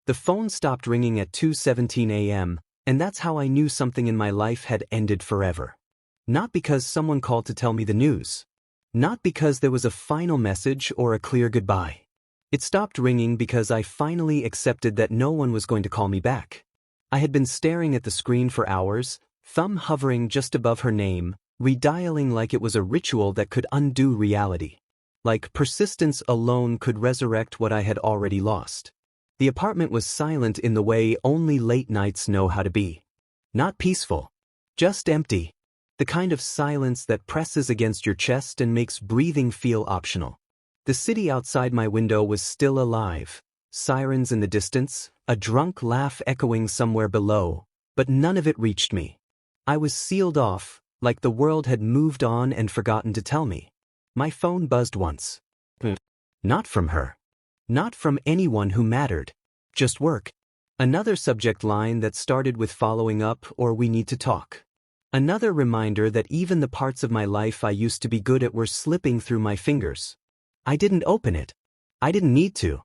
The phone stopped ringing at 2:17 a.m., and that's how I knew something in my life had ended forever. Not because someone called to tell me the news. Not because there was a final message or a clear goodbye. It stopped ringing because I finally accepted that no one was going to call me back. I had been staring at the screen for hours, thumb hovering just above her name, redialing like it was a ritual that could undo reality. Like persistence alone could resurrect what I had already lost. The apartment was silent in the way only late nights know how to be. Not peaceful. Just empty. The kind of silence that presses against your chest and makes breathing feel optional. The city outside my window was still alive. Sirens in the distance, a drunk laugh echoing somewhere below, but none of it reached me. I was sealed off, like the world had moved on and forgotten to tell me. My phone buzzed once. Not from her. Not from anyone who mattered. Just work. Another subject line that started with following up or we need to talk. Another reminder that even the parts of my life I used to be good at were slipping through my fingers. I didn't open it. I didn't need to.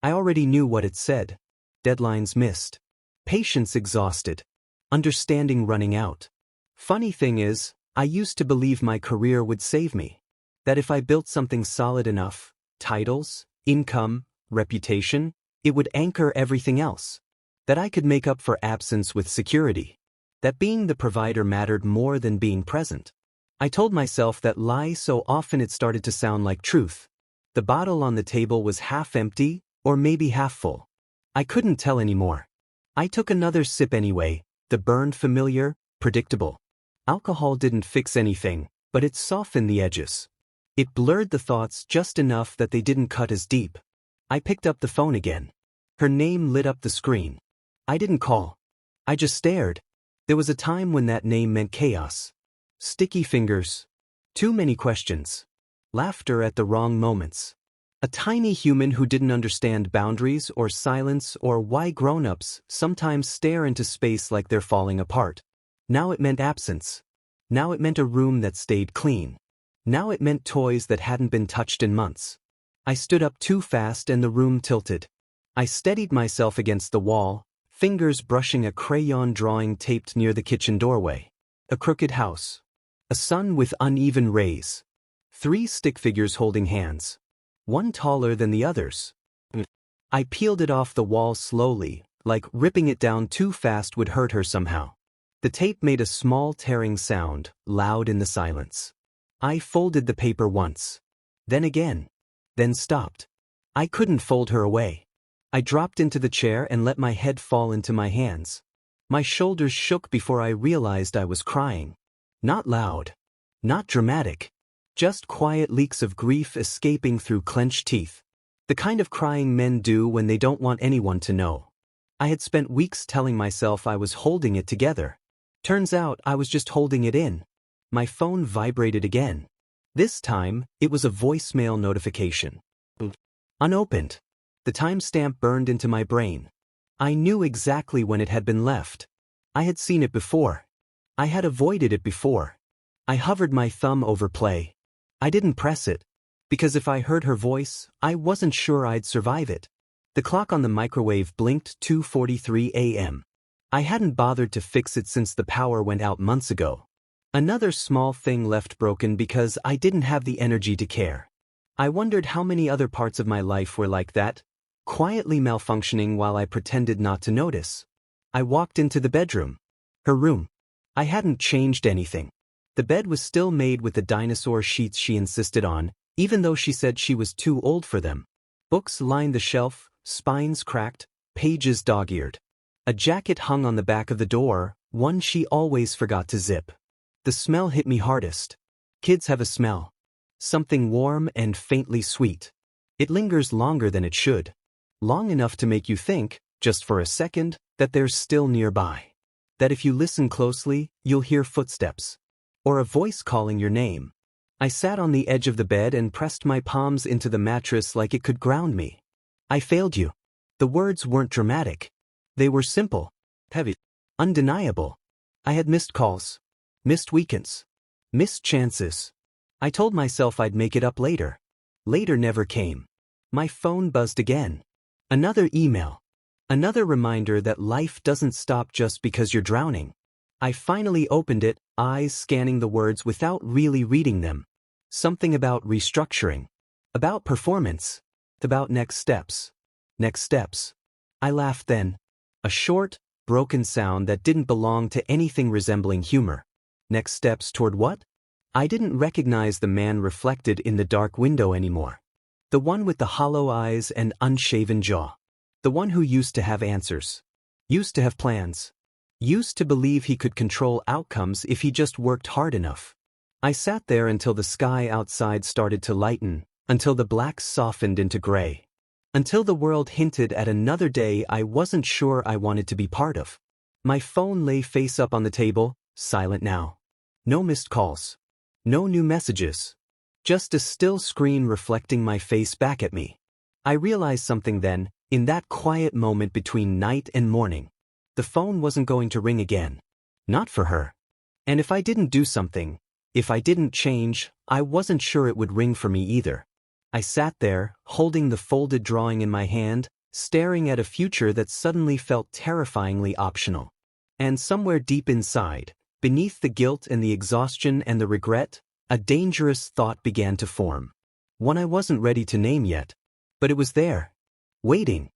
I already knew what it said. Deadlines missed. Patience exhausted. Understanding running out. Funny thing is, I used to believe my career would save me. That if I built something solid enough, titles, income, reputation, it would anchor everything else. That I could make up for absence with security. That being the provider mattered more than being present. I told myself that lie so often it started to sound like truth. The bottle on the table was half empty, or maybe half full. I couldn't tell anymore. I took another sip anyway, the burn familiar, predictable. Alcohol didn't fix anything, but it softened the edges. It blurred the thoughts just enough that they didn't cut as deep. I picked up the phone again. Her name lit up the screen. I didn't call. I just stared. There was a time when that name meant chaos. Sticky fingers. Too many questions. Laughter at the wrong moments. A tiny human who didn't understand boundaries or silence or why grown-ups sometimes stare into space like they're falling apart. Now it meant absence. Now it meant a room that stayed clean. Now it meant toys that hadn't been touched in months. I stood up too fast and the room tilted. I steadied myself against the wall, fingers brushing a crayon drawing taped near the kitchen doorway. A crooked house. A sun with uneven rays. 3 stick figures holding hands. One taller than the others. I peeled it off the wall slowly, like ripping it down too fast would hurt her somehow. The tape made a small tearing sound, loud in the silence. I folded the paper once. Then again. Then stopped. I couldn't fold her away. I dropped into the chair and let my head fall into my hands. My shoulders shook before I realized I was crying. Not loud. Not dramatic. Just quiet leaks of grief escaping through clenched teeth. The kind of crying men do when they don't want anyone to know. I had spent weeks telling myself I was holding it together. Turns out I was just holding it in. My phone vibrated again. This time, it was a voicemail notification. Unopened. The timestamp burned into my brain. I knew exactly when it had been left. I had seen it before. I had avoided it before. I hovered my thumb over play. I didn't press it, because if I heard her voice, I wasn't sure I'd survive it. The clock on the microwave blinked 2:43 a.m. I hadn't bothered to fix it since the power went out months ago. Another small thing left broken because I didn't have the energy to care. I wondered how many other parts of my life were like that, quietly malfunctioning while I pretended not to notice. I walked into the bedroom. Her room. I hadn't changed anything. The bed was still made with the dinosaur sheets she insisted on, even though she said she was too old for them. Books lined the shelf, spines cracked, pages dog-eared. A jacket hung on the back of the door, one she always forgot to zip. The smell hit me hardest. Kids have a smell. Something warm and faintly sweet. It lingers longer than it should. Long enough to make you think, just for a second, that they're still nearby. That if you listen closely, you'll hear footsteps. Or a voice calling your name. I sat on the edge of the bed and pressed my palms into the mattress like it could ground me. I failed you. The words weren't dramatic. They were simple, heavy, undeniable. I had missed calls, missed weekends, missed chances. I told myself I'd make it up later. Later never came. My phone buzzed again. Another email. Another reminder that life doesn't stop just because you're drowning. I finally opened it, eyes scanning the words without really reading them. Something about restructuring. About performance. About next steps. Next steps. I laughed then. A short, broken sound that didn't belong to anything resembling humor. Next steps toward what? I didn't recognize the man reflected in the dark window anymore. The one with the hollow eyes and unshaven jaw. The one who used to have answers. Used to have plans. Used to believe he could control outcomes if he just worked hard enough. I sat there until the sky outside started to lighten, until the blacks softened into gray. Until the world hinted at another day I wasn't sure I wanted to be part of. My phone lay face up on the table, silent now. No missed calls. No new messages. Just a still screen reflecting my face back at me. I realized something then, in that quiet moment between night and morning. The phone wasn't going to ring again. Not for her. And if I didn't do something, if I didn't change, I wasn't sure it would ring for me either. I sat there, holding the folded drawing in my hand, staring at a future that suddenly felt terrifyingly optional. And somewhere deep inside, beneath the guilt and the exhaustion and the regret, a dangerous thought began to form. One I wasn't ready to name yet. But it was there. Waiting.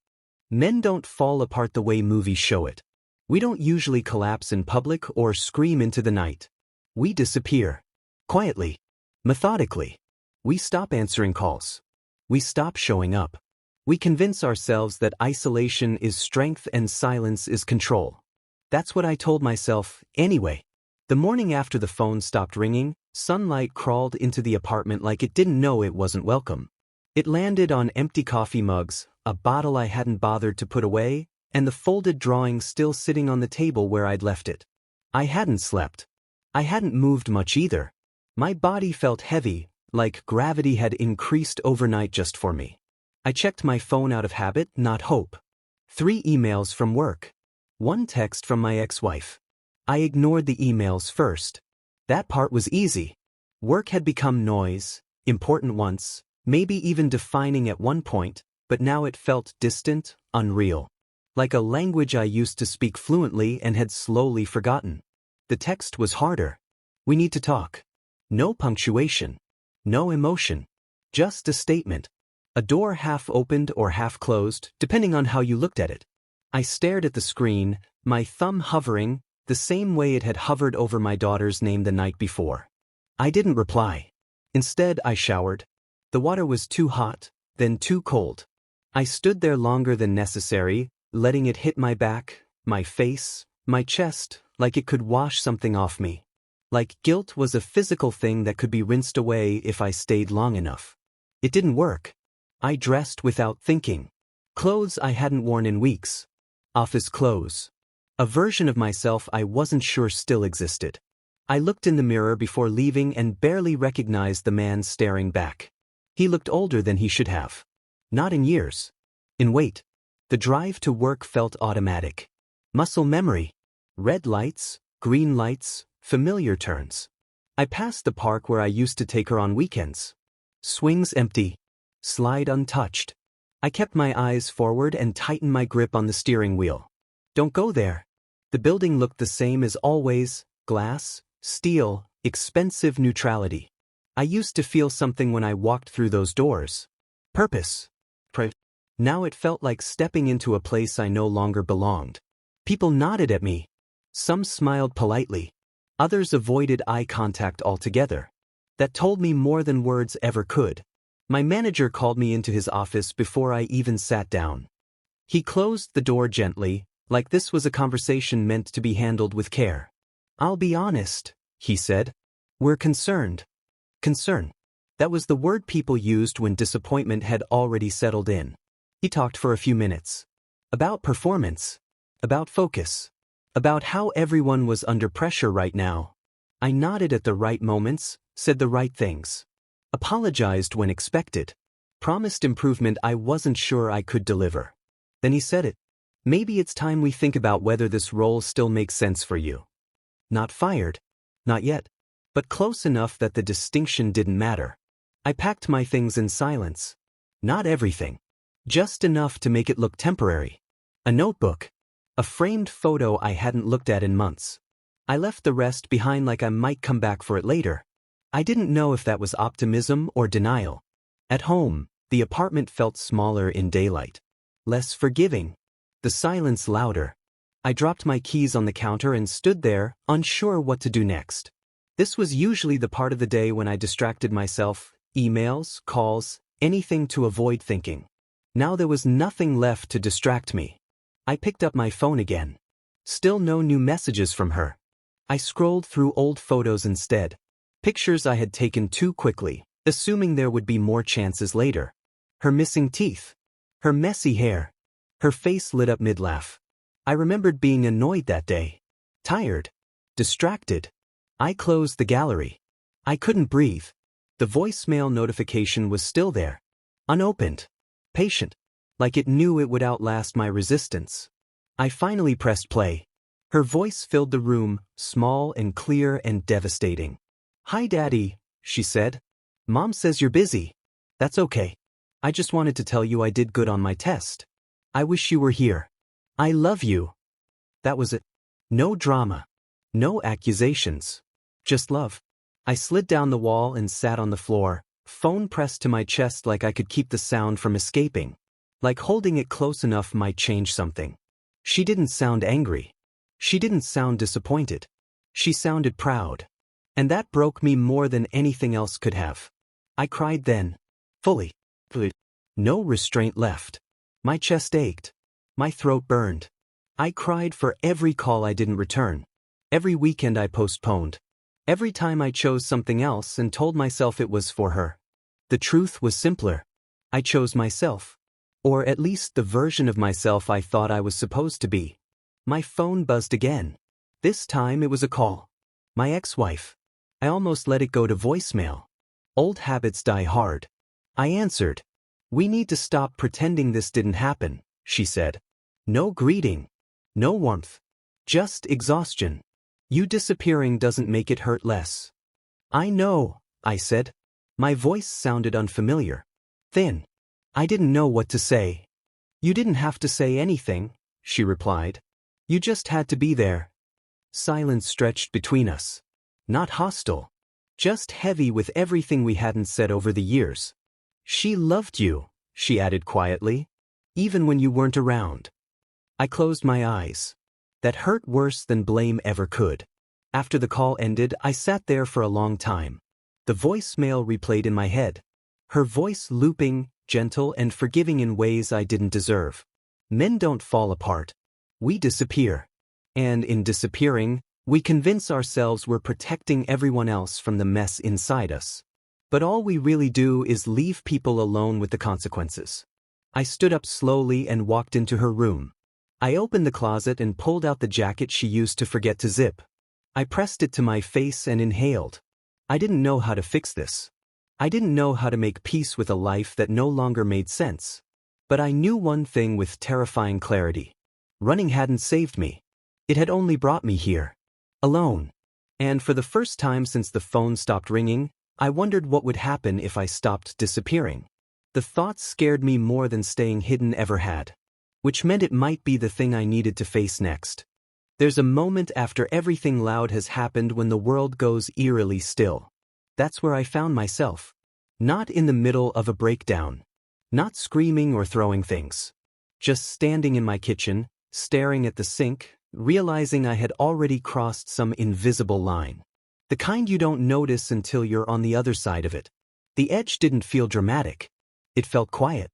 Men don't fall apart the way movies show it. We don't usually collapse in public or scream into the night. We disappear. Quietly. Methodically. We stop answering calls. We stop showing up. We convince ourselves that isolation is strength and silence is control. That's what I told myself, anyway. The morning after the phone stopped ringing, sunlight crawled into the apartment like it didn't know it wasn't welcome. It landed on empty coffee mugs, a bottle I hadn't bothered to put away, and the folded drawing still sitting on the table where I'd left it. I hadn't slept. I hadn't moved much either. My body felt heavy, like gravity had increased overnight just for me. I checked my phone out of habit, not hope. 3 emails from work. 1 text from my ex-wife. I ignored the emails first. That part was easy. Work had become noise, important once, maybe even defining at one point, but now it felt distant, unreal. Like a language I used to speak fluently and had slowly forgotten. The text was harder. We need to talk. No punctuation. No emotion. Just a statement. A door half opened or half closed, depending on how you looked at it. I stared at the screen, my thumb hovering, the same way it had hovered over my daughter's name the night before. I didn't reply. Instead, I showered. The water was too hot, then too cold. I stood there longer than necessary, letting it hit my back, my face, my chest, like it could wash something off me. Like guilt was a physical thing that could be rinsed away if I stayed long enough. It didn't work. I dressed without thinking. Clothes I hadn't worn in weeks. Office clothes. A version of myself I wasn't sure still existed. I looked in the mirror before leaving and barely recognized the man staring back. He looked older than he should have. Not in years. In weight. The drive to work felt automatic. Muscle memory. Red lights, green lights, familiar turns. I passed the park where I used to take her on weekends. Swings empty. Slide untouched. I kept my eyes forward and tightened my grip on the steering wheel. Don't go there. The building looked the same as always, glass, steel, expensive neutrality. I used to feel something when I walked through those doors. Purpose. Now it felt like stepping into a place I no longer belonged. People nodded at me. Some smiled politely. Others avoided eye contact altogether. That told me more than words ever could. My manager called me into his office before I even sat down. He closed the door gently, like this was a conversation meant to be handled with care. "I'll be honest," he said. "We're concerned." Concern. That was the word people used when disappointment had already settled in. He talked for a few minutes. About performance. About focus. About how everyone was under pressure right now. I nodded at the right moments, said the right things. Apologized when expected. Promised improvement I wasn't sure I could deliver. Then he said it. "Maybe it's time we think about whether this role still makes sense for you." Not fired. Not yet. But close enough that the distinction didn't matter. I packed my things in silence. Not everything. Just enough to make it look temporary. A notebook. A framed photo I hadn't looked at in months. I left the rest behind like I might come back for it later. I didn't know if that was optimism or denial. At home, the apartment felt smaller in daylight. Less forgiving. The silence louder. I dropped my keys on the counter and stood there, unsure what to do next. This was usually the part of the day when I distracted myself, emails, calls, anything to avoid thinking. Now there was nothing left to distract me. I picked up my phone again. Still no new messages from her. I scrolled through old photos instead. Pictures I had taken too quickly, assuming there would be more chances later. Her missing teeth. Her messy hair. Her face lit up mid-laugh. I remembered being annoyed that day. Tired. Distracted. I closed the gallery. I couldn't breathe. The voicemail notification was still there. Unopened. Patient. Like it knew it would outlast my resistance. I finally pressed play. Her voice filled the room, small and clear and devastating. "Hi, Daddy," she said. "Mom says you're busy. That's okay. I just wanted to tell you I did good on my test. I wish you were here. I love you." That was it. No drama. No accusations. Just love. I slid down the wall and sat on the floor, phone pressed to my chest like I could keep the sound from escaping. Like holding it close enough might change something. She didn't sound angry. She didn't sound disappointed. She sounded proud. And that broke me more than anything else could have. I cried then. Fully. No restraint left. My chest ached. My throat burned. I cried for every call I didn't return. Every weekend I postponed. Every time I chose something else and told myself it was for her. The truth was simpler. I chose myself. Or at least the version of myself I thought I was supposed to be. My phone buzzed again. This time it was a call. My ex-wife. I almost let it go to voicemail. Old habits die hard. I answered. "We need to stop pretending this didn't happen," she said. No greeting. No warmth. Just exhaustion. You disappearing doesn't make it hurt less. "I know," I said. My voice sounded unfamiliar. Thin. I didn't know what to say. "You didn't have to say anything," she replied. "You just had to be there." Silence stretched between us. Not hostile. Just heavy with everything we hadn't said over the years. "She loved you," she added quietly. "Even when you weren't around." I closed my eyes. That hurt worse than blame ever could. After the call ended, I sat there for a long time. The voicemail replayed in my head. Her voice looping, gentle and forgiving in ways I didn't deserve. Men don't fall apart. We disappear. And in disappearing, we convince ourselves we're protecting everyone else from the mess inside us. But all we really do is leave people alone with the consequences. I stood up slowly and walked into her room. I opened the closet and pulled out the jacket she used to forget to zip. I pressed it to my face and inhaled. I didn't know how to fix this. I didn't know how to make peace with a life that no longer made sense. But I knew one thing with terrifying clarity. Running hadn't saved me. It had only brought me here. Alone. And for the first time since the phone stopped ringing, I wondered what would happen if I stopped disappearing. The thought scared me more than staying hidden ever had. Which meant it might be the thing I needed to face next. There's a moment after everything loud has happened when the world goes eerily still. That's where I found myself. Not in the middle of a breakdown. Not screaming or throwing things. Just standing in my kitchen, staring at the sink, realizing I had already crossed some invisible line. The kind you don't notice until you're on the other side of it. The edge didn't feel dramatic. It felt quiet.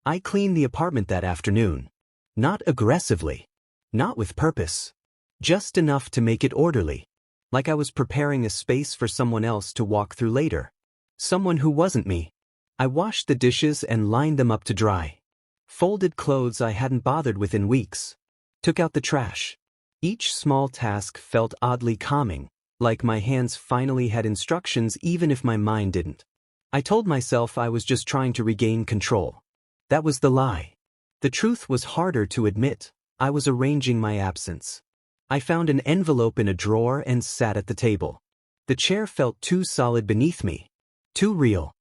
I cleaned the apartment that afternoon. Not aggressively. Not with purpose. Just enough to make it orderly. Like I was preparing a space for someone else to walk through later. Someone who wasn't me. I washed the dishes and lined them up to dry. Folded clothes I hadn't bothered with in weeks. Took out the trash. Each small task felt oddly calming, like my hands finally had instructions even if my mind didn't. I told myself I was just trying to regain control. That was the lie. The truth was harder to admit. I was arranging my absence. I found an envelope in a drawer and sat at the table. The chair felt too solid beneath me. Too real.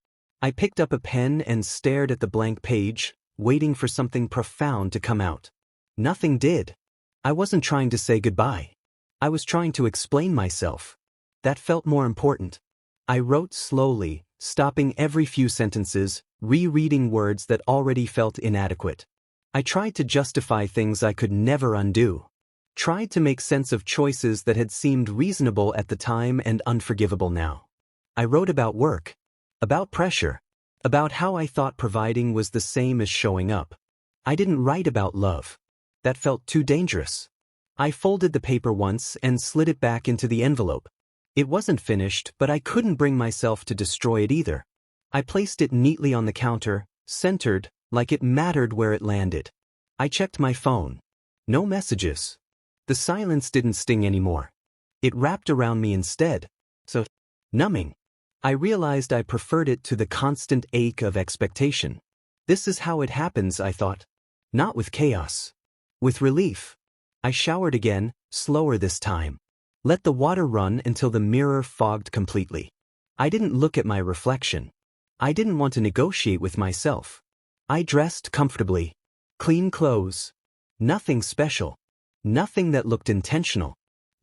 I picked up a pen and stared at the blank page, waiting for something profound to come out. Nothing did. I wasn't trying to say goodbye. I was trying to explain myself. That felt more important. I wrote slowly, stopping every few sentences, rereading words that already felt inadequate. I tried to justify things I could never undo. Tried to make sense of choices that had seemed reasonable at the time and unforgivable now. I wrote about work, about pressure, about how I thought providing was the same as showing up. I didn't write about love. That felt too dangerous. I folded the paper once and slid it back into the envelope. It wasn't finished, but I couldn't bring myself to destroy it either. I placed it neatly on the counter, centered, like it mattered where it landed. I checked my phone. No messages. The silence didn't sting anymore. It wrapped around me instead. So, numbing. I realized I preferred it to the constant ache of expectation. This is how it happens, I thought. Not with chaos. With relief. I showered again, slower this time. Let the water run until the mirror fogged completely. I didn't look at my reflection. I didn't want to negotiate with myself. I dressed comfortably. Clean clothes. Nothing special. Nothing that looked intentional.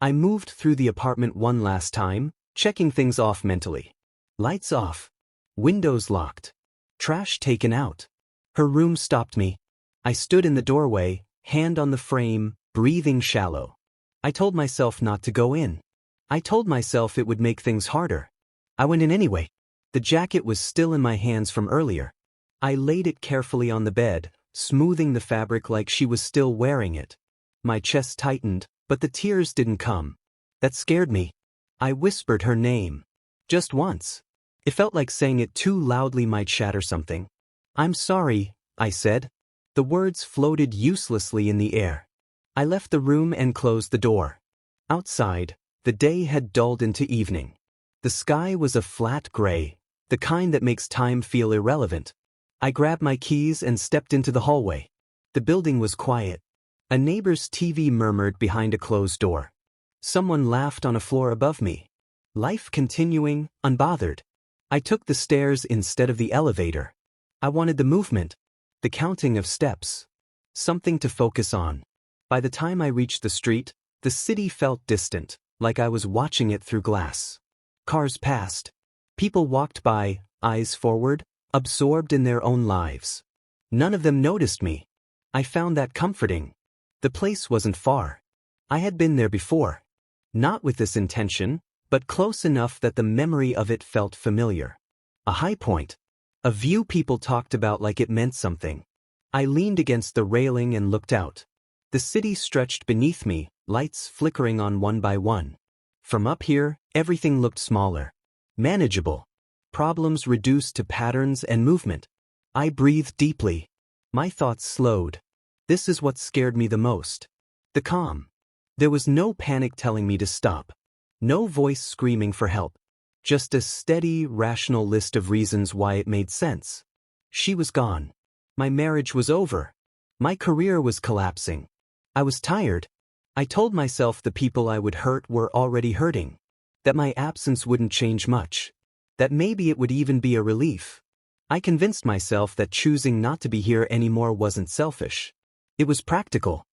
I moved through the apartment one last time, checking things off mentally. Lights off. Windows locked. Trash taken out. Her room stopped me. I stood in the doorway, hand on the frame, breathing shallow. I told myself not to go in. I told myself it would make things harder. I went in anyway. The jacket was still in my hands from earlier. I laid it carefully on the bed, smoothing the fabric like she was still wearing it. My chest tightened, but the tears didn't come. That scared me. I whispered her name. Just once. It felt like saying it too loudly might shatter something. "I'm sorry," I said. The words floated uselessly in the air. I left the room and closed the door. Outside, the day had dulled into evening. The sky was a flat gray, the kind that makes time feel irrelevant. I grabbed my keys and stepped into the hallway. The building was quiet. A neighbor's TV murmured behind a closed door. Someone laughed on a floor above me. Life continuing, unbothered. I took the stairs instead of the elevator. I wanted the movement, the counting of steps. Something to focus on. By the time I reached the street, the city felt distant, like I was watching it through glass. Cars passed. People walked by, eyes forward, absorbed in their own lives. None of them noticed me. I found that comforting. The place wasn't far. I had been there before. Not with this intention, but close enough that the memory of it felt familiar. A high point. A view people talked about like it meant something. I leaned against the railing and looked out. The city stretched beneath me, lights flickering on one by one. From up here, everything looked smaller. Manageable. Problems reduced to patterns and movement. I breathed deeply. My thoughts slowed. This is what scared me the most. The calm. There was no panic telling me to stop. No voice screaming for help. Just a steady, rational list of reasons why it made sense. She was gone. My marriage was over. My career was collapsing. I was tired. I told myself the people I would hurt were already hurting. That my absence wouldn't change much. That maybe it would even be a relief. I convinced myself that choosing not to be here anymore wasn't selfish. It was practical.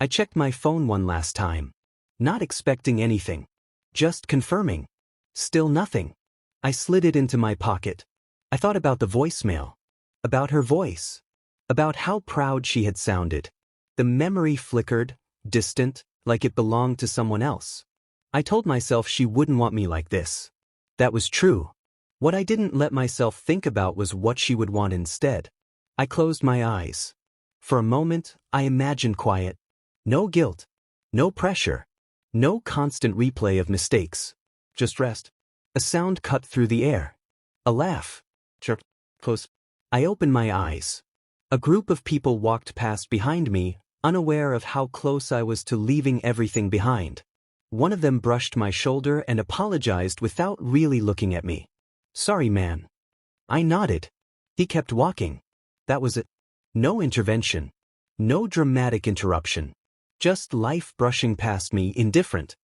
I checked my phone one last time. Not expecting anything. Just confirming. Still nothing. I slid it into my pocket. I thought about the voicemail. About her voice. About how proud she had sounded. The memory flickered, distant, like it belonged to someone else. I told myself she wouldn't want me like this. That was true. What I didn't let myself think about was what she would want instead. I closed my eyes. For a moment, I imagined quiet. No guilt. No pressure. No constant replay of mistakes. Just rest. A sound cut through the air. A laugh. Chirp. Close. I opened my eyes. A group of people walked past behind me, unaware of how close I was to leaving everything behind. One of them brushed my shoulder and apologized without really looking at me. "Sorry, man." I nodded. He kept walking. That was it. No intervention. No dramatic interruption. Just life brushing past me, indifferent.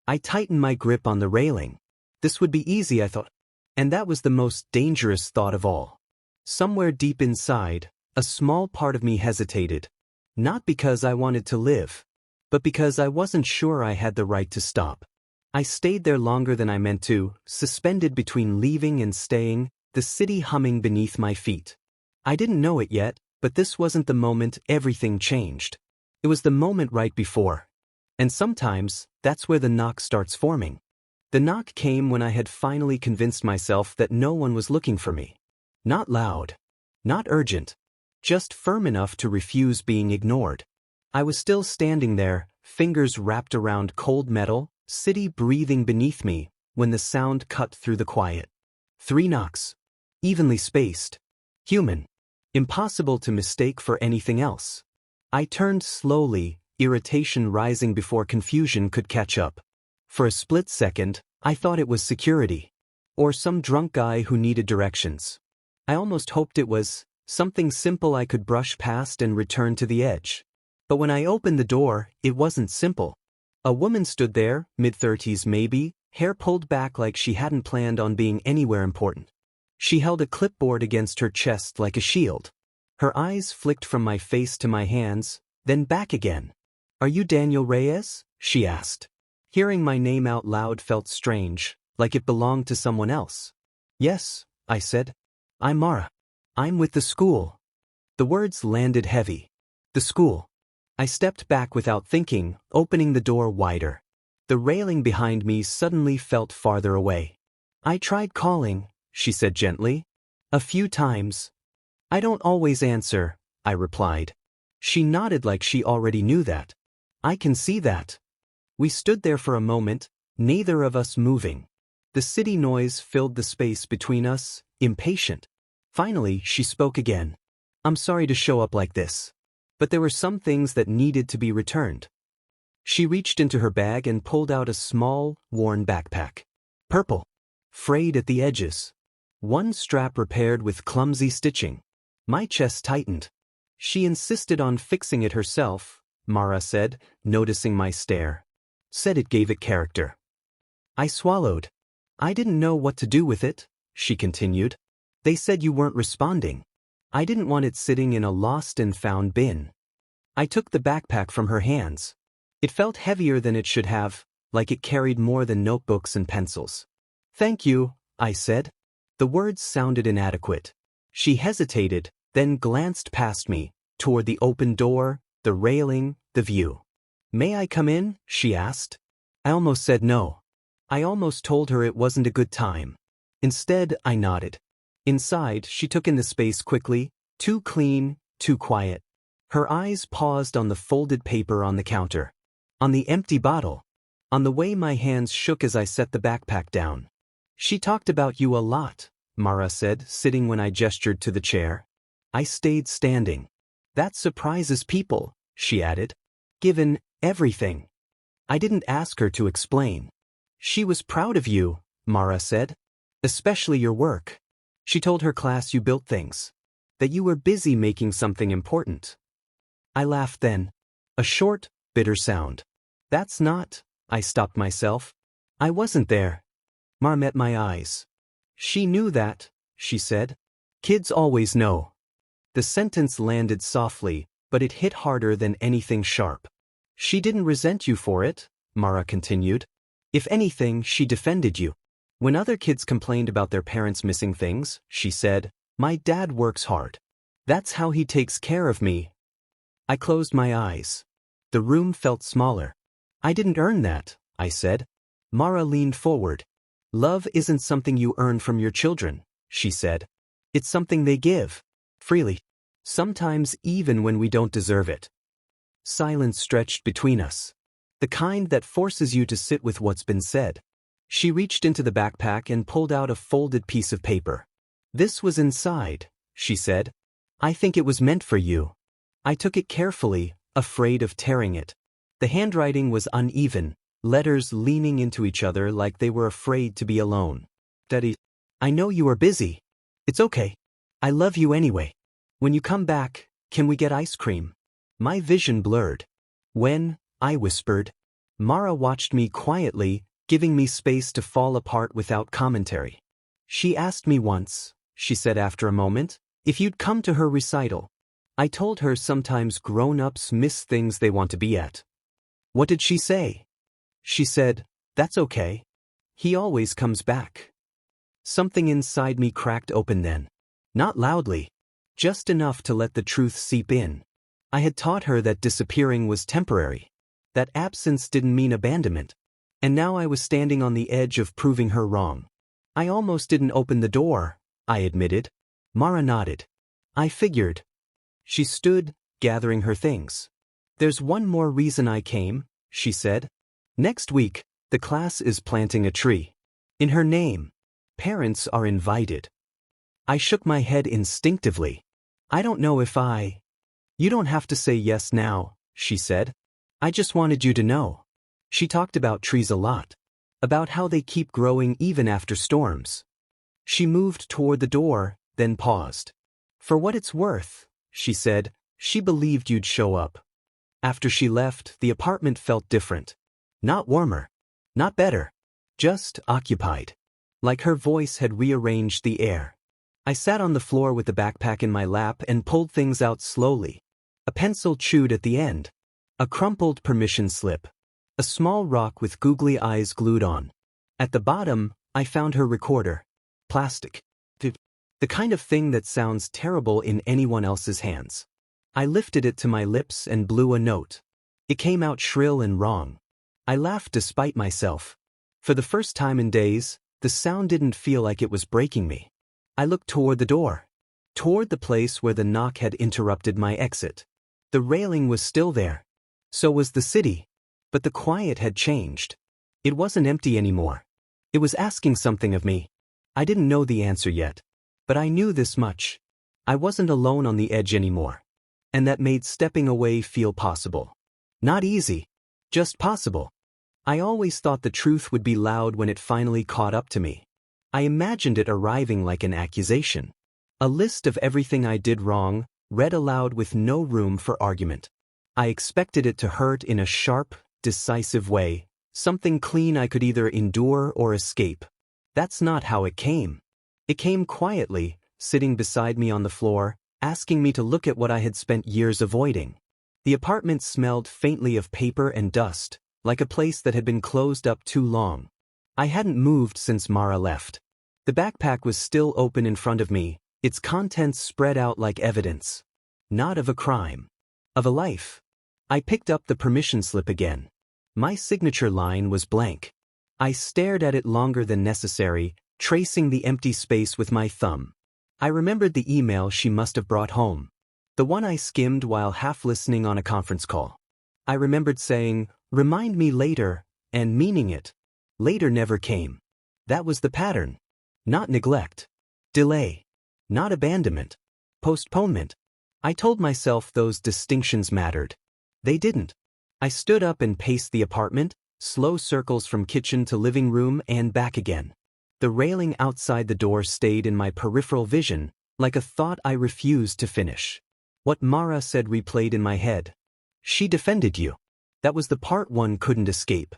I tightened my grip on the railing. This would be easy, I thought. And that was the most dangerous thought of all. Somewhere deep inside, a small part of me hesitated. Not because I wanted to live, but because I wasn't sure I had the right to stop. I stayed there longer than I meant to, suspended between leaving and staying, the city humming beneath my feet. I didn't know it yet, but this wasn't the moment everything changed. It was the moment right before. And sometimes, that's where the knock starts forming. The knock came when I had finally convinced myself that no one was looking for me. Not loud. Not urgent. Just firm enough to refuse being ignored. I was still standing there, fingers wrapped around cold metal, city breathing beneath me, when the sound cut through the quiet. 3 knocks. Evenly spaced. Human. Impossible to mistake for anything else. I turned slowly, irritation rising before confusion could catch up. For a split second, I thought it was security. Or some drunk guy who needed directions. I almost hoped it was something simple I could brush past and return to the edge. But when I opened the door, it wasn't simple. A woman stood there, mid-30s maybe, hair pulled back like she hadn't planned on being anywhere important. She held a clipboard against her chest like a shield. Her eyes flicked from my face to my hands, then back again. "Are you Daniel Reyes?" she asked. Hearing my name out loud felt strange, like it belonged to someone else. "Yes," I said. "I'm Mara. I'm with the school." The words landed heavy. The school. I stepped back without thinking, opening the door wider. The railing behind me suddenly felt farther away. "I tried calling," she said gently. "A few times." "I don't always answer," I replied. She nodded like she already knew that. "I can see that." We stood there for a moment, neither of us moving. The city noise filled the space between us, impatient. Finally, she spoke again. "I'm sorry to show up like this. But there were some things that needed to be returned." She reached into her bag and pulled out a small, worn backpack. Purple. Frayed at the edges. One strap repaired with clumsy stitching. My chest tightened. "She insisted on fixing it herself," Mara said, noticing my stare. "Said it gave it character." I swallowed. "I didn't know what to do with it," she continued. "They said you weren't responding. I didn't want it sitting in a lost and found bin." I took the backpack from her hands. It felt heavier than it should have, like it carried more than notebooks and pencils. "Thank you," I said. The words sounded inadequate. She hesitated, then glanced past me, toward the open door, the railing, the view. "May I come in?" she asked. I almost said no. I almost told her it wasn't a good time. Instead, I nodded. Inside, she took in the space quickly, too clean, too quiet. Her eyes paused on the folded paper on the counter. On the empty bottle. On the way my hands shook as I set the backpack down. "She talked about you a lot," Mara said, sitting when I gestured to the chair. I stayed standing. "That surprises people," she added. "Given everything." I didn't ask her to explain. "She was proud of you," Mara said. "Especially your work. She told her class you built things. That you were busy making something important." I laughed then. A short, bitter sound. "That's not," I stopped myself. "I wasn't there." Mara met my eyes. "She knew that," she said. "Kids always know." The sentence landed softly, but it hit harder than anything sharp. "She didn't resent you for it," Mara continued. "If anything, she defended you. When other kids complained about their parents missing things, she said, 'My dad works hard. That's how he takes care of me.'" I closed my eyes. The room felt smaller. "I didn't earn that," I said. Mara leaned forward. "Love isn't something you earn from your children," she said. "It's something they give. Freely. Sometimes even when we don't deserve it." Silence stretched between us. The kind that forces you to sit with what's been said. She reached into the backpack and pulled out a folded piece of paper. "This was inside," she said. "I think it was meant for you." I took it carefully, afraid of tearing it. The handwriting was uneven, letters leaning into each other like they were afraid to be alone. "Daddy, I know you are busy. It's okay. I love you anyway. When you come back, can we get ice cream?" My vision blurred. "When?" I whispered. Mara watched me quietly, giving me space to fall apart without commentary. "She asked me once," she said after a moment, "if you'd come to her recital." I told her sometimes grown-ups miss things they want to be at. What did she say? She said, "That's okay. He always comes back." Something inside me cracked open then. Not loudly. Just enough to let the truth seep in. I had taught her that disappearing was temporary. That absence didn't mean abandonment. And now I was standing on the edge of proving her wrong. I almost didn't open the door, I admitted. Mara nodded. I figured. She stood, gathering her things. "There's one more reason I came," she said. "Next week, the class is planting a tree. In her name. Parents are invited." I shook my head instinctively. "I don't know if I—" "You don't have to say yes now," she said. "I just wanted you to know." She talked about trees a lot. About how they keep growing even after storms. She moved toward the door, then paused. "For what it's worth," she said, "she believed you'd show up." After she left, the apartment felt different. Not warmer. Not better. Just occupied. Like her voice had rearranged the air. I sat on the floor with the backpack in my lap and pulled things out slowly. A pencil chewed at the end. A crumpled permission slip. A small rock with googly eyes glued on. At the bottom, I found her recorder. Plastic. The kind of thing that sounds terrible in anyone else's hands. I lifted it to my lips and blew a note. It came out shrill and wrong. I laughed despite myself. For the first time in days, the sound didn't feel like it was breaking me. I looked toward the door. Toward the place where the knock had interrupted my exit. The railing was still there. So was the city. But the quiet had changed. It wasn't empty anymore. It was asking something of me. I didn't know the answer yet. But I knew this much. I wasn't alone on the edge anymore. And that made stepping away feel possible. Not easy. Just possible. I always thought the truth would be loud when it finally caught up to me. I imagined it arriving like an accusation. A list of everything I did wrong, read aloud with no room for argument. I expected it to hurt in a sharp, decisive way, something clean I could either endure or escape. That's not how it came. It came quietly, sitting beside me on the floor, asking me to look at what I had spent years avoiding. The apartment smelled faintly of paper and dust, like a place that had been closed up too long. I hadn't moved since Mara left. The backpack was still open in front of me, its contents spread out like evidence. Not of a crime. Of a life. I picked up the permission slip again. My signature line was blank. I stared at it longer than necessary, tracing the empty space with my thumb. I remembered the email she must have brought home. The one I skimmed while half listening on a conference call. I remembered saying, "Remind me later," and meaning it. Later never came. That was the pattern. Not neglect. Delay. Not abandonment. Postponement. I told myself those distinctions mattered. They didn't. I stood up and paced the apartment, slow circles from kitchen to living room and back again. The railing outside the door stayed in my peripheral vision, like a thought I refused to finish. What Mara said replayed in my head. She defended you. That was the part one couldn't escape.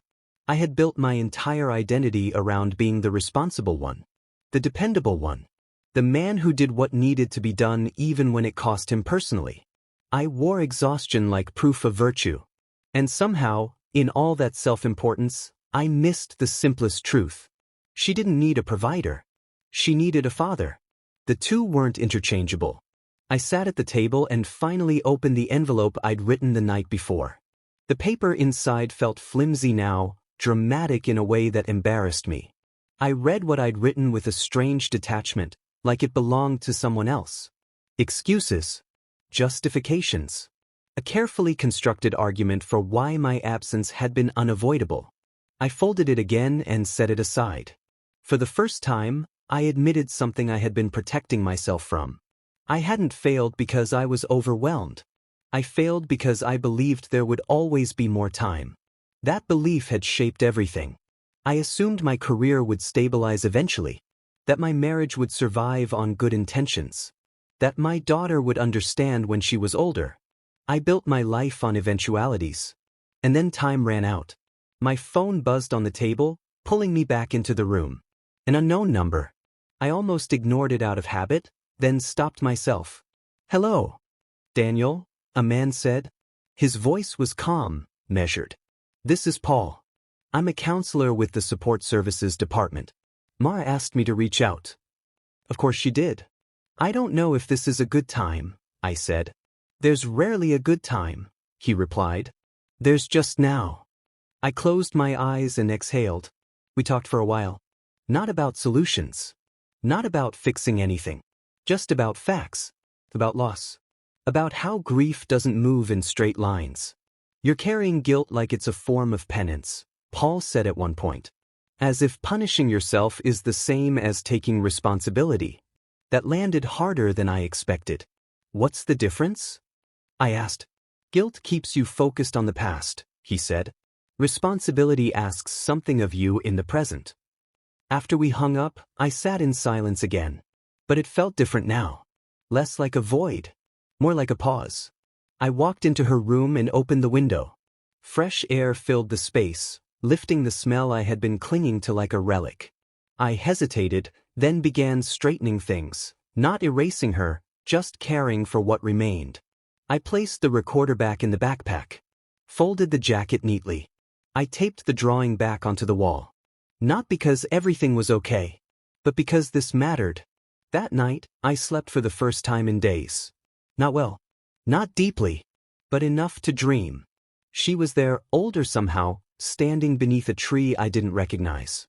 I had built my entire identity around being the responsible one. The dependable one. The man who did what needed to be done even when it cost him personally. I wore exhaustion like proof of virtue. And somehow, in all that self-importance, I missed the simplest truth. She didn't need a provider. She needed a father. The two weren't interchangeable. I sat at the table and finally opened the envelope I'd written the night before. The paper inside felt flimsy now, dramatic in a way that embarrassed me. I read what I'd written with a strange detachment, like it belonged to someone else. Excuses. Justifications. A carefully constructed argument for why my absence had been unavoidable. I folded it again and set it aside. For the first time, I admitted something I had been protecting myself from. I hadn't failed because I was overwhelmed. I failed because I believed there would always be more time. That belief had shaped everything. I assumed my career would stabilize eventually, that my marriage would survive on good intentions, that my daughter would understand when she was older. I built my life on eventualities. And then time ran out. My phone buzzed on the table, pulling me back into the room. An unknown number. I almost ignored it out of habit, then stopped myself. "Hello." Daniel, a man said. His voice was calm, measured. This is Paul. I'm a counselor with the support services department. Mara asked me to reach out. Of course she did. I don't know if this is a good time, I said. There's rarely a good time, he replied. There's just now. I closed my eyes and exhaled. We talked for a while. Not about solutions. Not about fixing anything. Just about facts. About loss. About how grief doesn't move in straight lines. You're carrying guilt like it's a form of penance, Paul said at one point. As if punishing yourself is the same as taking responsibility. That landed harder than I expected. What's the difference? I asked. Guilt keeps you focused on the past, he said. Responsibility asks something of you in the present. After we hung up, I sat in silence again. But it felt different now. Less like a void. More like a pause. I walked into her room and opened the window. Fresh air filled the space, lifting the smell I had been clinging to like a relic. I hesitated, then began straightening things, not erasing her, just caring for what remained. I placed the recorder back in the backpack. Folded the jacket neatly. I taped the drawing back onto the wall. Not because everything was okay, but because this mattered. That night, I slept for the first time in days. Not well. Not deeply. But enough to dream. She was there, older somehow, standing beneath a tree I didn't recognize.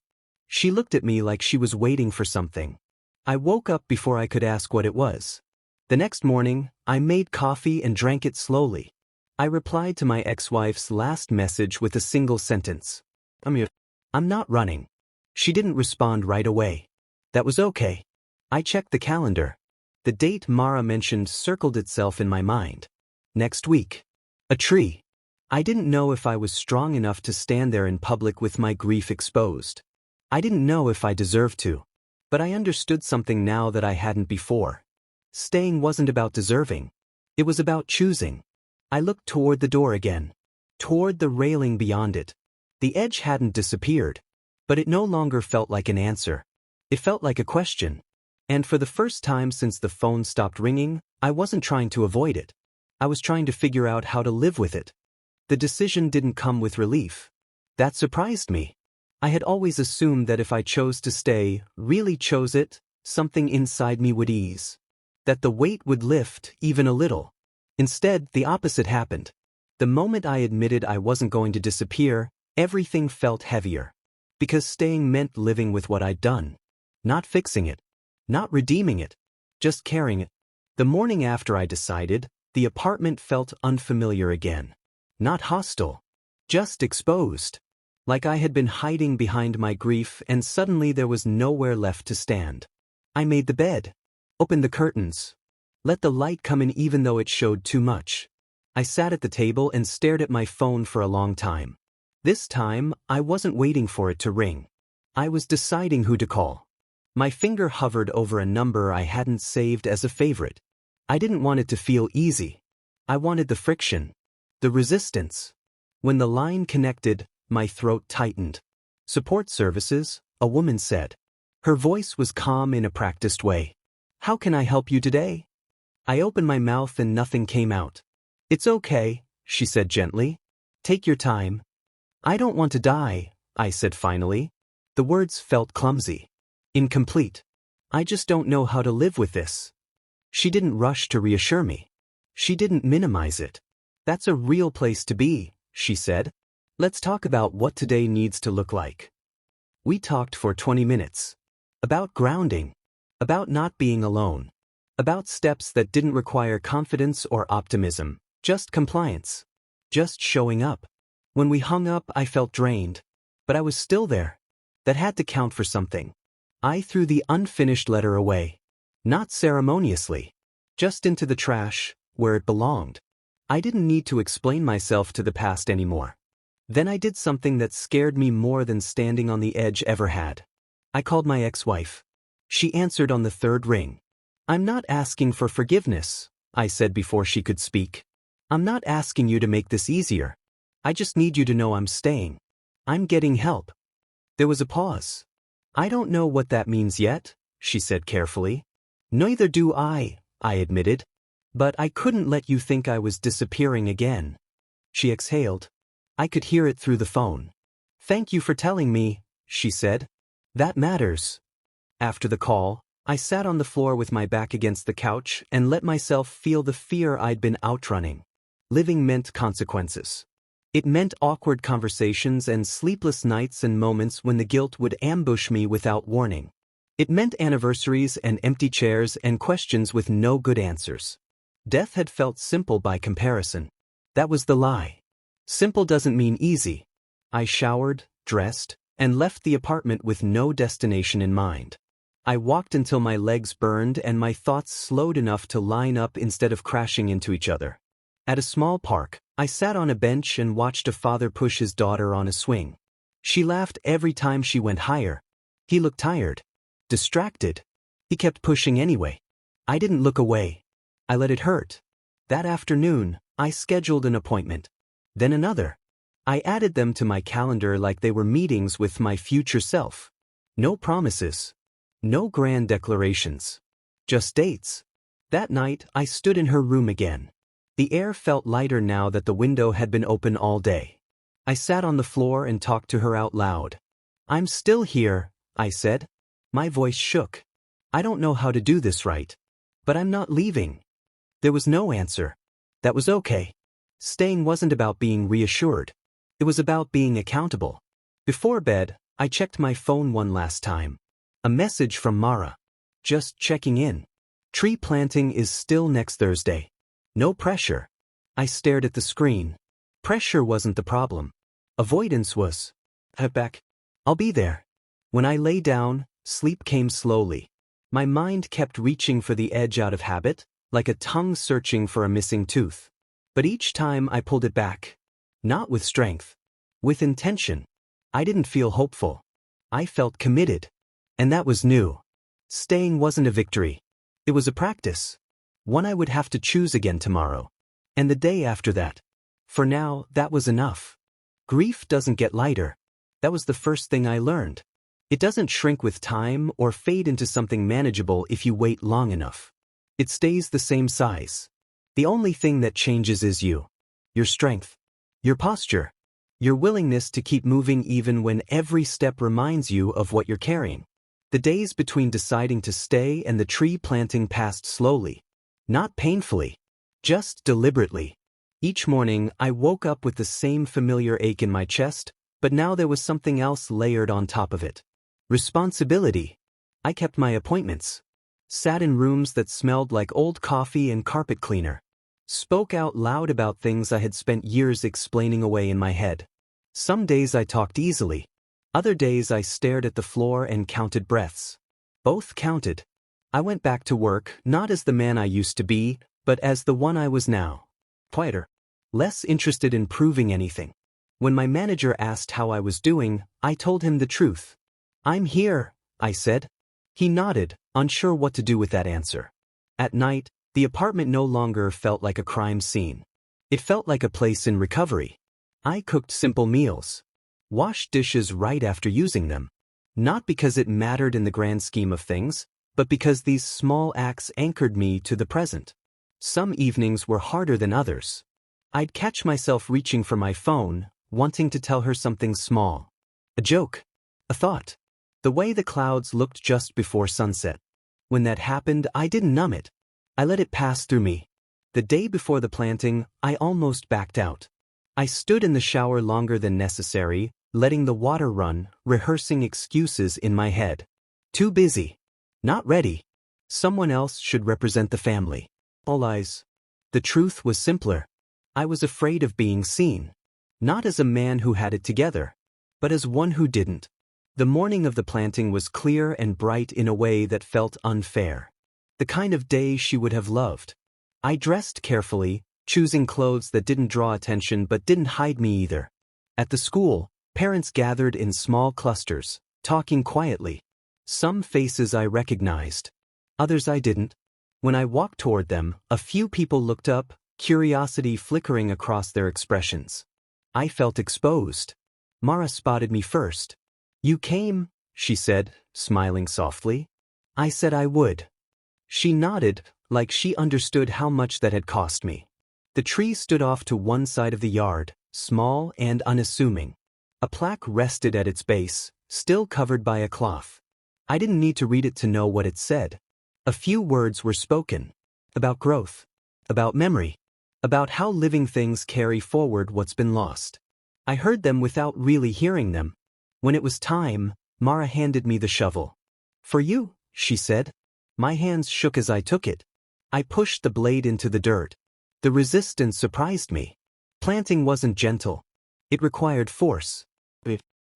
She looked at me like she was waiting for something. I woke up before I could ask what it was. The next morning, I made coffee and drank it slowly. I replied to my ex-wife's last message with a single sentence. I'm not running. She didn't respond right away. That was okay. I checked the calendar. The date Mara mentioned circled itself in my mind. Next week. A tree. I didn't know if I was strong enough to stand there in public with my grief exposed. I didn't know if I deserved to. But I understood something now that I hadn't before. Staying wasn't about deserving. It was about choosing. I looked toward the door again. Toward the railing beyond it. The edge hadn't disappeared. But it no longer felt like an answer. It felt like a question. And for the first time since the phone stopped ringing, I wasn't trying to avoid it. I was trying to figure out how to live with it. The decision didn't come with relief. That surprised me. I had always assumed that if I chose to stay, really chose it, something inside me would ease. That the weight would lift, even a little. Instead, the opposite happened. The moment I admitted I wasn't going to disappear, everything felt heavier. Because staying meant living with what I'd done. Not fixing it. Not redeeming it. Just carrying it. The morning after I decided, the apartment felt unfamiliar again. Not hostile. Just exposed. Like I had been hiding behind my grief and suddenly there was nowhere left to stand. I made the bed. Opened the curtains. Let the light come in even though it showed too much. I sat at the table and stared at my phone for a long time. This time, I wasn't waiting for it to ring. I was deciding who to call. My finger hovered over a number I hadn't saved as a favorite. I didn't want it to feel easy. I wanted the friction. The resistance. When the line connected, my throat tightened. Support services, a woman said. Her voice was calm in a practiced way. How can I help you today? I opened my mouth and nothing came out. It's okay, she said gently. Take your time. I don't want to die, I said finally. The words felt clumsy. Incomplete. I just don't know how to live with this. She didn't rush to reassure me. She didn't minimize it. That's a real place to be, she said. Let's talk about what today needs to look like. We talked for 20 minutes. About grounding. About not being alone. About steps that didn't require confidence or optimism, just compliance. Just showing up. When we hung up, I felt drained. But I was still there. That had to count for something. I threw the unfinished letter away. Not ceremoniously. Just into the trash, where it belonged. I didn't need to explain myself to the past anymore. Then I did something that scared me more than standing on the edge ever had. I called my ex-wife. She answered on the third ring. I'm not asking for forgiveness, I said before she could speak. I'm not asking you to make this easier. I just need you to know I'm staying. I'm getting help. There was a pause. I don't know what that means yet, she said carefully. Neither do I admitted. But I couldn't let you think I was disappearing again. She exhaled. I could hear it through the phone. Thank you for telling me, she said. That matters. After the call, I sat on the floor with my back against the couch and let myself feel the fear I'd been outrunning. Living meant consequences. It meant awkward conversations and sleepless nights and moments when the guilt would ambush me without warning. It meant anniversaries and empty chairs and questions with no good answers. Death had felt simple by comparison. That was the lie. Simple doesn't mean easy. I showered, dressed, and left the apartment with no destination in mind. I walked until my legs burned and my thoughts slowed enough to line up instead of crashing into each other. At a small park, I sat on a bench and watched a father push his daughter on a swing. She laughed every time she went higher. He looked tired, distracted. He kept pushing anyway. I didn't look away. I let it hurt. That afternoon, I scheduled an appointment. Then another. I added them to my calendar like they were meetings with my future self. No promises. No grand declarations. Just dates. That night, I stood in her room again. The air felt lighter now that the window had been open all day. I sat on the floor and talked to her out loud. I'm still here, I said. My voice shook. I don't know how to do this right. But I'm not leaving. There was no answer. That was okay. Staying wasn't about being reassured. It was about being accountable. Before bed, I checked my phone one last time. A message from Mara. Just checking in. Tree planting is still next Thursday. No pressure. I stared at the screen. Pressure wasn't the problem. Avoidance was. Head back. I'll be there. When I lay down, sleep came slowly. My mind kept reaching for the edge out of habit, like a tongue searching for a missing tooth. But each time I pulled it back. Not with strength. With intention. I didn't feel hopeful. I felt committed. And that was new. Staying wasn't a victory. It was a practice. One I would have to choose again tomorrow. And the day after that. For now, that was enough. Grief doesn't get lighter. That was the first thing I learned. It doesn't shrink with time or fade into something manageable if you wait long enough. It stays the same size. The only thing that changes is you. Your strength. Your posture. Your willingness to keep moving even when every step reminds you of what you're carrying. The days between deciding to stay and the tree planting passed slowly. Not painfully. Just deliberately. Each morning, I woke up with the same familiar ache in my chest, but now there was something else layered on top of it. Responsibility. I kept my appointments. Sat in rooms that smelled like old coffee and carpet cleaner. Spoke out loud about things I had spent years explaining away in my head. Some days I talked easily. Other days I stared at the floor and counted breaths. Both counted. I went back to work, not as the man I used to be, but as the one I was now. Quieter. Less interested in proving anything. When my manager asked how I was doing, I told him the truth. I'm here, I said. He nodded, unsure what to do with that answer. At night, the apartment no longer felt like a crime scene. It felt like a place in recovery. I cooked simple meals. Washed dishes right after using them. Not because it mattered in the grand scheme of things, but because these small acts anchored me to the present. Some evenings were harder than others. I'd catch myself reaching for my phone, wanting to tell her something small. A joke. A thought. The way the clouds looked just before sunset. When that happened, I didn't numb it. I let it pass through me. The day before the planting, I almost backed out. I stood in the shower longer than necessary, letting the water run, rehearsing excuses in my head. Too busy. Not ready. Someone else should represent the family. All eyes. The truth was simpler. I was afraid of being seen. Not as a man who had it together, but as one who didn't. The morning of the planting was clear and bright in a way that felt unfair. The kind of day she would have loved. I dressed carefully, choosing clothes that didn't draw attention but didn't hide me either. At the school, parents gathered in small clusters, talking quietly. Some faces I recognized. Others I didn't. When I walked toward them, a few people looked up, curiosity flickering across their expressions. I felt exposed. Mara spotted me first. You came, she said, smiling softly. I said I would. She nodded, like she understood how much that had cost me. The tree stood off to one side of the yard, small and unassuming. A plaque rested at its base, still covered by a cloth. I didn't need to read it to know what it said. A few words were spoken. About growth. About memory. About how living things carry forward what's been lost. I heard them without really hearing them. When it was time, Mara handed me the shovel. "For you," she said. My hands shook as I took it. I pushed the blade into the dirt. The resistance surprised me. Planting wasn't gentle. It required force.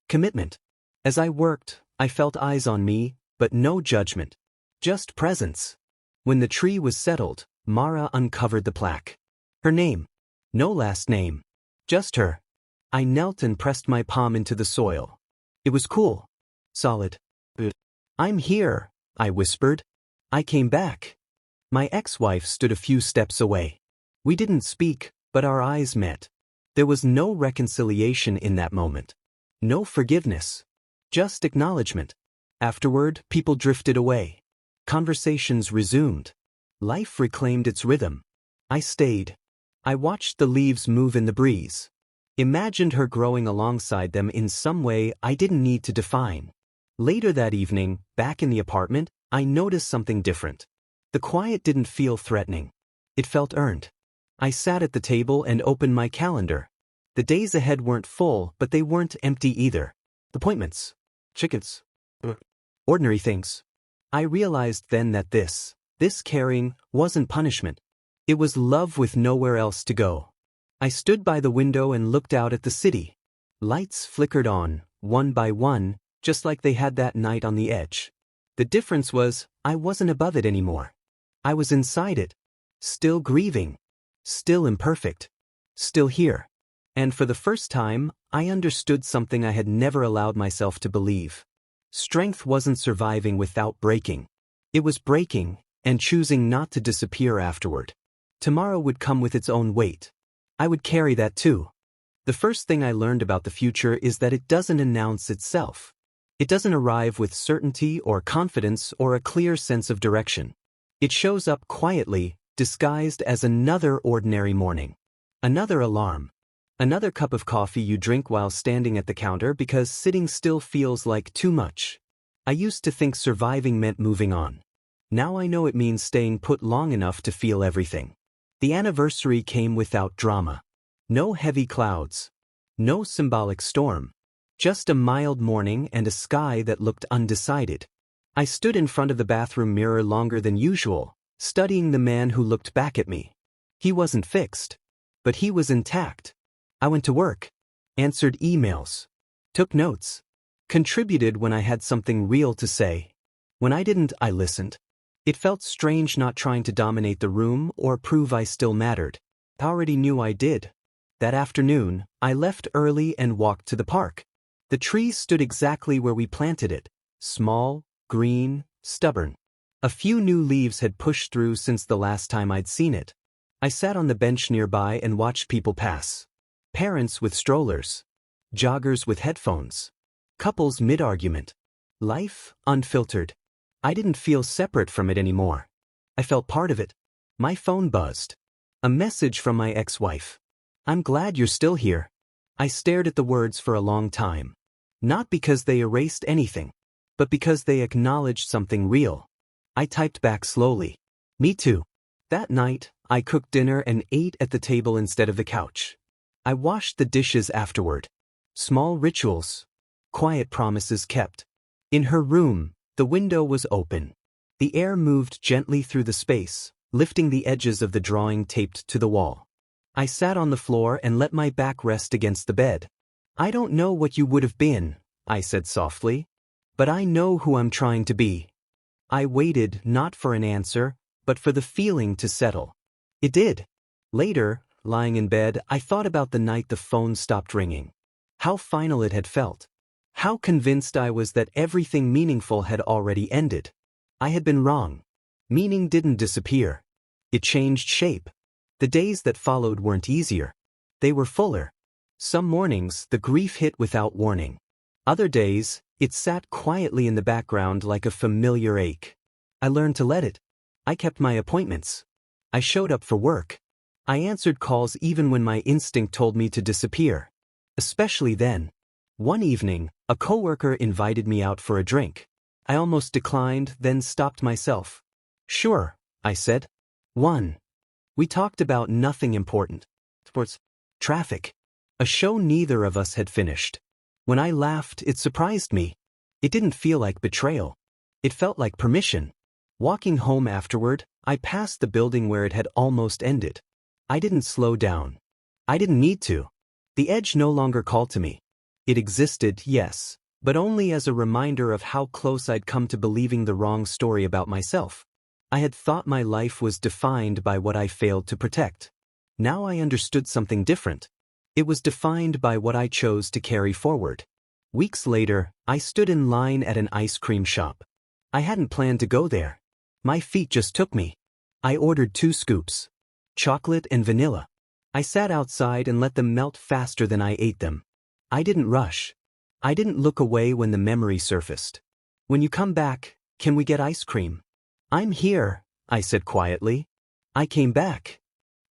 Commitment. As I worked, I felt eyes on me, but no judgment. Just presence. When the tree was settled, Mara uncovered the plaque. Her name. No last name. Just her. I knelt and pressed my palm into the soil. It was cool. Solid. "I'm here," I whispered. I came back. My ex-wife stood a few steps away. We didn't speak, but our eyes met. There was no reconciliation in that moment. No forgiveness. Just acknowledgement. Afterward, people drifted away. Conversations resumed. Life reclaimed its rhythm. I stayed. I watched the leaves move in the breeze. Imagined her growing alongside them in some way I didn't need to define. Later that evening, back in the apartment, I noticed something different. The quiet didn't feel threatening. It felt earned. I sat at the table and opened my calendar. The days ahead weren't full, but they weren't empty either. Appointments. Chickens. Ordinary things. I realized then that this caring, wasn't punishment. It was love with nowhere else to go. I stood by the window and looked out at the city. Lights flickered on, one by one, just like they had that night on the edge. The difference was, I wasn't above it anymore. I was inside it. Still grieving. Still imperfect. Still here. And for the first time, I understood something I had never allowed myself to believe. Strength wasn't surviving without breaking. It was breaking, and choosing not to disappear afterward. Tomorrow would come with its own weight. I would carry that too. The first thing I learned about the future is that it doesn't announce itself. It doesn't arrive with certainty or confidence or a clear sense of direction. It shows up quietly, disguised as another ordinary morning. Another alarm. Another cup of coffee you drink while standing at the counter because sitting still feels like too much. I used to think surviving meant moving on. Now I know it means staying put long enough to feel everything. The anniversary came without drama. No heavy clouds. No symbolic storm. Just a mild morning and a sky that looked undecided. I stood in front of the bathroom mirror longer than usual, studying the man who looked back at me. He wasn't fixed, but he was intact. I went to work, answered emails, took notes, contributed when I had something real to say. When I didn't, I listened. It felt strange not trying to dominate the room or prove I still mattered. I already knew I did. That afternoon, I left early and walked to the park. The tree stood exactly where we planted it, small, green, stubborn. A few new leaves had pushed through since the last time I'd seen it. I sat on the bench nearby and watched people pass. Parents with strollers. Joggers with headphones. Couples mid-argument. Life, unfiltered. I didn't feel separate from it anymore. I felt part of it. My phone buzzed. A message from my ex-wife. "I'm glad you're still here." I stared at the words for a long time. Not because they erased anything, but because they acknowledged something real. I typed back slowly. "Me too." That night, I cooked dinner and ate at the table instead of the couch. I washed the dishes afterward. Small rituals. Quiet promises kept. In her room, the window was open. The air moved gently through the space, lifting the edges of the drawing taped to the wall. I sat on the floor and let my back rest against the bed. "I don't know what you would have been," I said softly, "but I know who I'm trying to be." I waited not for an answer, but for the feeling to settle. It did. Later, lying in bed, I thought about the night the phone stopped ringing. How final it had felt. How convinced I was that everything meaningful had already ended. I had been wrong. Meaning didn't disappear. It changed shape. The days that followed weren't easier. They were fuller. Some mornings, the grief hit without warning. Other days, it sat quietly in the background like a familiar ache. I learned to let it. I kept my appointments. I showed up for work. I answered calls even when my instinct told me to disappear. Especially then. One evening, a coworker invited me out for a drink. I almost declined, then stopped myself. Sure, I said. 1. We talked about nothing important. Sports. Traffic. A show neither of us had finished. When I laughed, it surprised me. It didn't feel like betrayal. It felt like permission. Walking home afterward, I passed the building where it had almost ended. I didn't slow down. I didn't need to. The edge no longer called to me. It existed, yes, but only as a reminder of how close I'd come to believing the wrong story about myself. I had thought my life was defined by what I failed to protect. Now I understood something different. It was defined by what I chose to carry forward. Weeks later, I stood in line at an ice cream shop. I hadn't planned to go there. My feet just took me. I ordered 2 scoops. Chocolate and vanilla. I sat outside and let them melt faster than I ate them. I didn't rush. I didn't look away when the memory surfaced. When you come back, can we get ice cream? I'm here, I said quietly. I came back.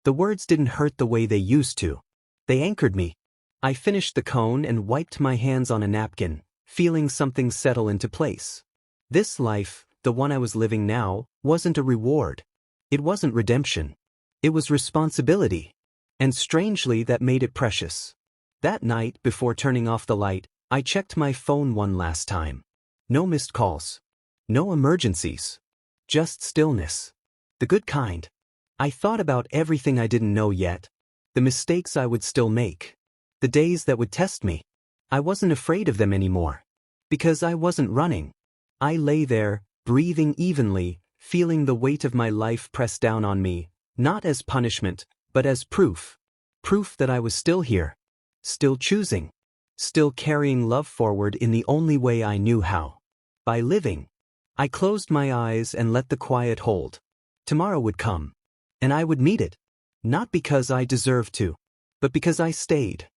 The words didn't hurt the way they used to. They anchored me. I finished the cone and wiped my hands on a napkin, feeling something settle into place. This life, the one I was living now, wasn't a reward. It wasn't redemption. It was responsibility. And strangely, that made it precious. That night, before turning off the light, I checked my phone one last time. No missed calls. No emergencies. Just stillness. The good kind. I thought about everything I didn't know yet. The mistakes I would still make. The days that would test me. I wasn't afraid of them anymore. Because I wasn't running. I lay there, breathing evenly, feeling the weight of my life press down on me, not as punishment, but as proof. Proof that I was still here. Still choosing. Still carrying love forward in the only way I knew how. By living. I closed my eyes and let the quiet hold. Tomorrow would come. And I would meet it. Not because I deserved to, but because I stayed.